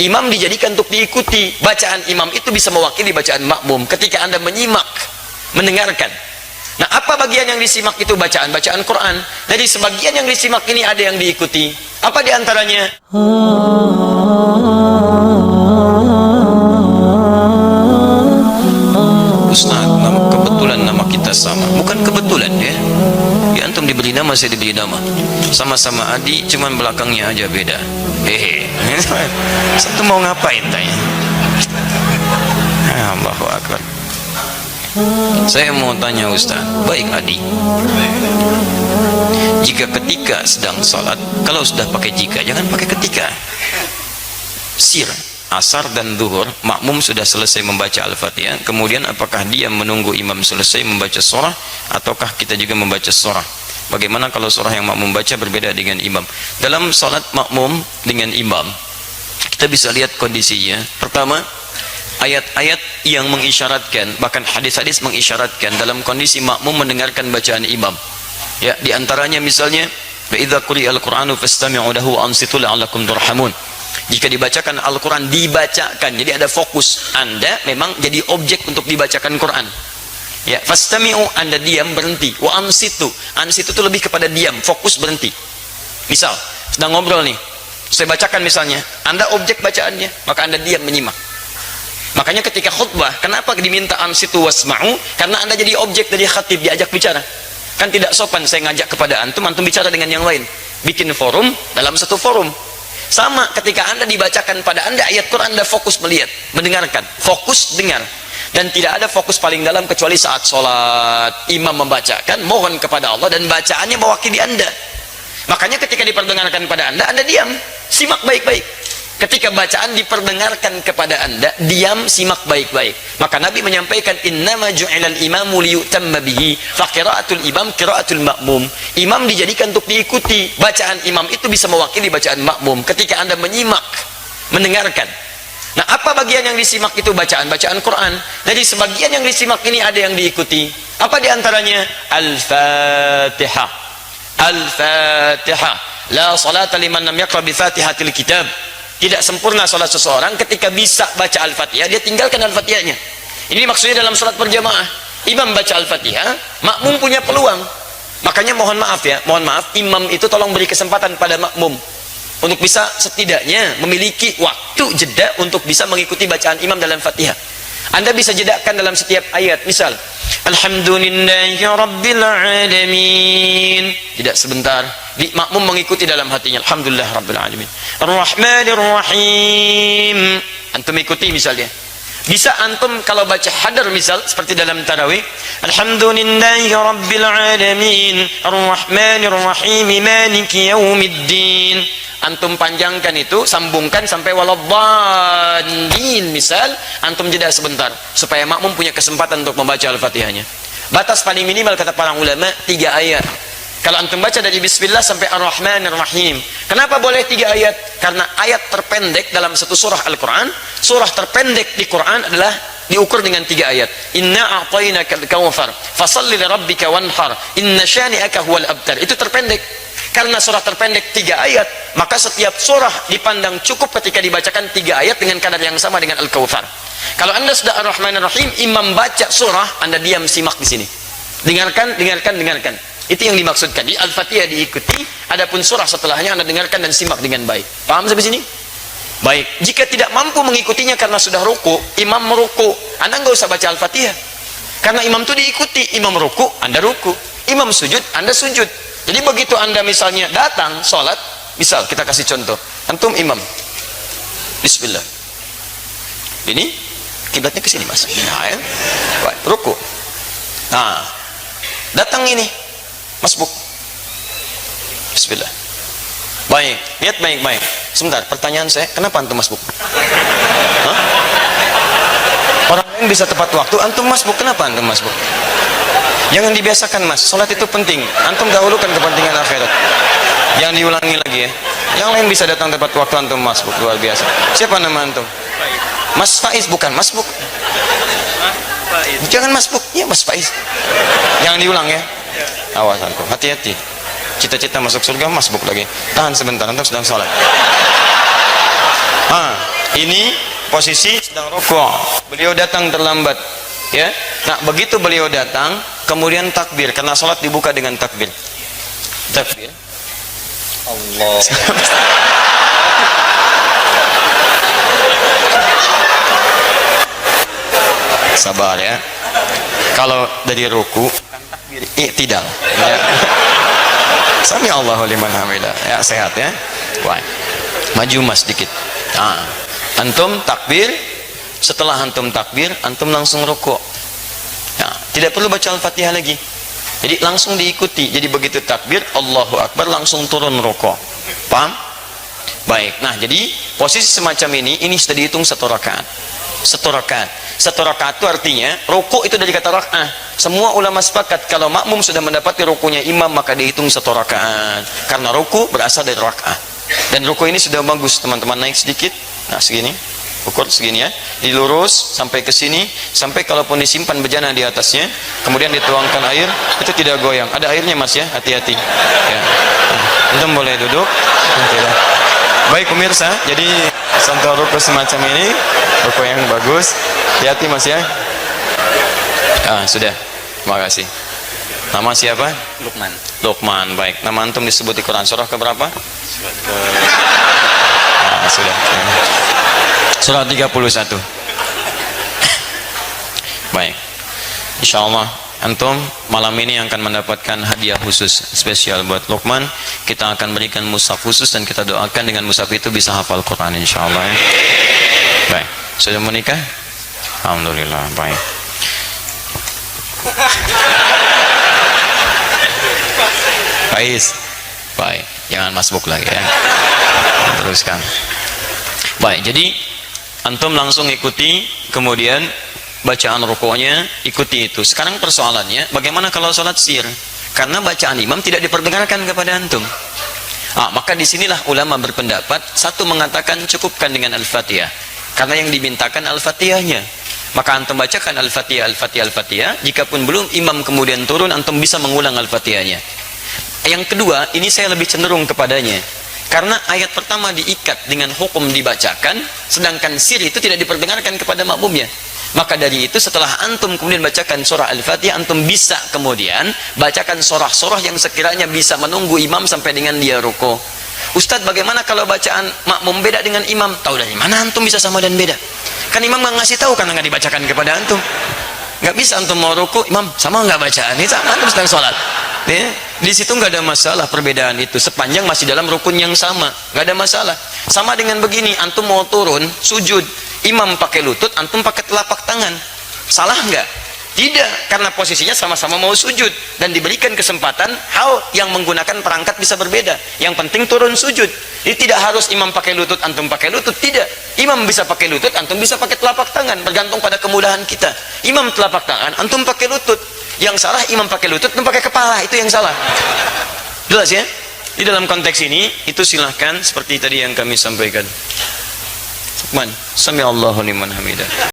Imam dijadikan untuk diikuti. Bacaan imam itu bisa mewakili bacaan makmum ketika Anda menyimak, mendengarkan. Nah, apa bagian yang disimak itu? Bacaan Quran. Jadi sebagian yang disimak ini ada yang diikuti. Apa diantaranya? Ustaz, kebetulan nama kita sama. Bukan kebetulan ya. Ya, antum diberi nama, saya diberi nama. Sama-sama Adi, cuman belakangnya aja beda. Hehe. Satu mau ngapain tanya? Allahu Akbar. Saya mau tanya Ustaz, baik Adi, jika ketika sedang sholat, kalau sudah pakai jika, jangan pakai ketika. Sir, asar dan zuhur, makmum sudah selesai membaca Al-Fatihah, kemudian apakah dia menunggu imam selesai membaca surah, ataukah kita juga membaca surah? Bagaimana kalau surah yang makmum baca berbeda dengan imam? Dalam sholat makmum dengan imam, kita bisa lihat kondisinya. Pertama, ayat-ayat yang mengisyaratkan, bahkan hadis-hadis mengisyaratkan dalam kondisi makmum mendengarkan bacaan imam. Ya, diantaranya misalnya, wa idza quri'al Qur'anu fastami'u lahu wa ansitu la'allakum turhamun. Jika dibacakan Al-Quran, dibacakan, jadi ada fokus. Anda memang jadi objek untuk dibacakan Quran. Ya, fastami'u, Anda diam, berhenti. Wa ansitu, ansitu itu lebih kepada diam, fokus, berhenti. Misal, sedang ngobrol nih, saya bacakan misalnya, Anda objek bacaannya, maka Anda diam menyimak. Makanya ketika khutbah, kenapa diminta ansitu wasma'u? Karena Anda jadi objek dari khatib, diajak bicara. Kan tidak sopan saya ngajak kepada antum, antum bicara dengan yang lain. Bikin forum dalam satu forum. Sama ketika Anda dibacakan pada Anda ayat Quran, Anda fokus melihat, mendengarkan, fokus dengar. Dan tidak ada fokus paling dalam kecuali saat sholat. Imam membacakan, mohon kepada Allah, dan bacaannya mewakili Anda. Makanya ketika diperdengarkan pada Anda diam, simak baik-baik. Ketika bacaan diperdengarkan kepada Anda, diam, simak baik-baik. Maka Nabi menyampaikan, innama ju'ilal imamu liyutamma bihi, fa qira'atul imam qira'atul makmum. Imam dijadikan untuk diikuti. Bacaan imam itu bisa mewakili bacaan makmum ketika Anda menyimak, mendengarkan. Nah, apa bagian yang disimak itu? Bacaan Quran. Jadi sebagian yang disimak ini ada yang diikuti. Apa diantaranya? Al-Fatihah. Al-Fatihah. La salata liman lam yaqra bi Fatihatil kitab. Tidak sempurna salat seseorang ketika bisa baca Al-Fatihah, dia tinggalkan Al-Fatihahnya. Ini maksudnya dalam salat berjamaah. Imam baca Al-Fatihah, makmum punya peluang. Makanya mohon maaf ya, imam itu tolong beri kesempatan pada makmum untuk bisa setidaknya memiliki waktu jeda untuk bisa mengikuti bacaan imam dalam Fatihah. Anda bisa jedakan dalam setiap ayat. Misal, alhamdulillahi rabbil alamin. Tidak sebentar, makmum mengikuti dalam hatinya, alhamdulillah rabbil alamin. Ar-Rahmanir Rahim. Antum ikuti misalnya. Bisa antum kalau baca hadar misal seperti dalam tarawih, alhamdulillahi rabbil alamin, ar-rahmanir rahim, maliki yaumiddin. Antum panjangkan itu, sambungkan sampai waladdallin misal, antum jeda sebentar supaya makmum punya kesempatan untuk membaca Al-Fatihahnya. Batas paling minimal kata para ulama 3 ayat. Kalau antum baca dari bismillah sampai ar-rahmanir rahim. Kenapa boleh 3 ayat? Karena ayat terpendek dalam satu surah Al-Quran, surah terpendek di Quran adalah diukur dengan 3 ayat. Inna a'tainakal kautsar fasalli lirabbika wanhar inna syani'aka huwal abtar. Itu terpendek. Karena surah terpendek 3 ayat, maka setiap surah dipandang cukup ketika dibacakan 3 ayat dengan kadar yang sama dengan Al-Kautsar. Kalau Anda sudah ar-Rahmanir Rahim, imam baca surah, Anda diam simak di sini. Dengarkan. Itu yang dimaksudkan. Di Al-Fatihah diikuti, adapun surah setelahnya Anda dengarkan dan simak dengan baik. Paham sampai sini? Baik. Jika tidak mampu mengikutinya karena sudah ruku, imam meruku, Anda nggak usah baca Al-Fatihah. Karena imam itu diikuti, imam ruku, Anda ruku. Imam sujud, Anda sujud. Jadi begitu Anda misalnya datang sholat, misal kita kasih contoh, antum imam, bismillah. Ini kiblatnya ke sini mas. Nah, ya. Ruku. Nah, datang ini. Masbuk. Bismillah. Baik, lihat baik-baik. Sebentar, pertanyaan saya, kenapa antum masbuk? Hah? Orang lain bisa tepat waktu, antum masbuk, kenapa antum masbuk? Jangan dibiasakan mas, sholat itu penting. Antum dahulukan kepentingan akhirat. Jangan diulangi lagi ya. Yang lain bisa datang tepat waktu, antum masbuk, luar biasa. Siapa nama antum? Mas Faiz, bukan masbuk. Jangan masbuk, ya Mas Faiz. Jangan diulang ya. Awas antum, hati-hati. Cita-cita masuk surga, masbuk lagi. Tahan sebentar, antum sedang sholat. Ini posisi sedang rukuk, beliau datang terlambat, ya. Nah, begitu beliau datang, kemudian takbir, karena salat dibuka dengan takbir. Takbir. Allah. Sabar ya. Kalau dari ruku, i'tidal. Ya. Sami Allahu liman hamidah. Ya, sehat ya. Wah. Maju mas sedikit. Nah, antum takbir, setelah antum takbir, antum langsung rukuk. Nah, tidak perlu baca Al-Fatihah lagi. Jadi langsung diikuti. Jadi begitu takbir, Allahu Akbar, langsung turun rukuk. Paham? Baik. Nah, jadi posisi semacam ini sudah dihitung satu rakaat. Satu rakaat. Satu rakaat itu artinya rukuk itu dari kata rakaat. Semua ulama sepakat kalau makmum sudah mendapati rukunya imam maka dihitung satu rakaat. Karena rukuk berasal dari rakaat. Dan rukuk ini sudah bagus, teman-teman, naik sedikit. Nah, segini. Ukur segini ya, dilurus sampai ke sini, sampai kalaupun disimpan bejana di atasnya, kemudian dituangkan air, itu tidak goyang. Ada airnya mas ya, hati-hati. Ya. Antum boleh duduk. Baik pemirsa, jadi contoh ruku semacam ini, ruku yang bagus. Hati-hati mas ya. Sudah, terima kasih. Nama siapa? Lukman. Lukman, baik. Nama antum disebut di Quran surah keberapa? Sudah. Surah 31. Baik. Insyaallah antum malam ini akan mendapatkan hadiah khusus spesial buat Lukman. Kita akan berikan mushaf khusus dan kita doakan dengan mushaf itu bisa hafal Quran insyaallah ya. Baik. Sudah menikah? Alhamdulillah. Baik. Faiz. Baik. Jangan masbuk lagi ya. Teruskan. Baik, jadi antum langsung ikuti, kemudian bacaan rukuknya ikuti itu. Sekarang persoalannya, bagaimana kalau sholat sir? Karena bacaan imam tidak diperdengarkan kepada antum. Maka disinilah ulama berpendapat, satu mengatakan cukupkan dengan Al-Fatihah, karena yang dimintakan Al-Fatihahnya. Maka antum bacakan Al-Fatihah, Al-Fatihah, Al-Fatihah. Jikapun belum imam kemudian turun, antum bisa mengulang Al-Fatihahnya. Yang kedua, ini saya lebih cenderung kepadanya. Karena ayat pertama diikat dengan hukum dibacakan, sedangkan sir itu tidak diperdengarkan kepada makmumnya. Maka dari itu setelah antum kemudian bacakan surah Al-Fatihah, antum bisa kemudian bacakan surah-surah yang sekiranya bisa menunggu imam sampai dengan dia ruku. Ustadz, bagaimana kalau bacaan makmum beda dengan imam? Tahu dari mana antum bisa sama dan beda? Kan imam nggak ngasih tahu karena nggak dibacakan kepada antum. Nggak bisa antum mau ruku, imam sama nggak bacaan? Ini sama antum sedang sholat. Ya, di situ nggak ada masalah perbedaan itu sepanjang masih dalam rukun yang sama, nggak ada masalah. Sama dengan begini, antum mau turun sujud, imam pakai lutut, antum pakai telapak tangan, salah nggak? Tidak, karena posisinya sama-sama mau sujud dan diberikan kesempatan hal yang menggunakan perangkat bisa berbeda. Yang penting turun sujud. Jadi tidak harus imam pakai lutut, antum pakai lutut, tidak. Imam bisa pakai lutut, antum bisa pakai telapak tangan, bergantung pada kemudahan kita. Imam telapak tangan, antum pakai lutut. Yang salah imam pakai lutut, antum pakai kepala, itu yang salah. Jelas ya? Di dalam konteks ini, itu silahkan seperti tadi yang kami sampaikan. Man, sami Allahu liman hamidah.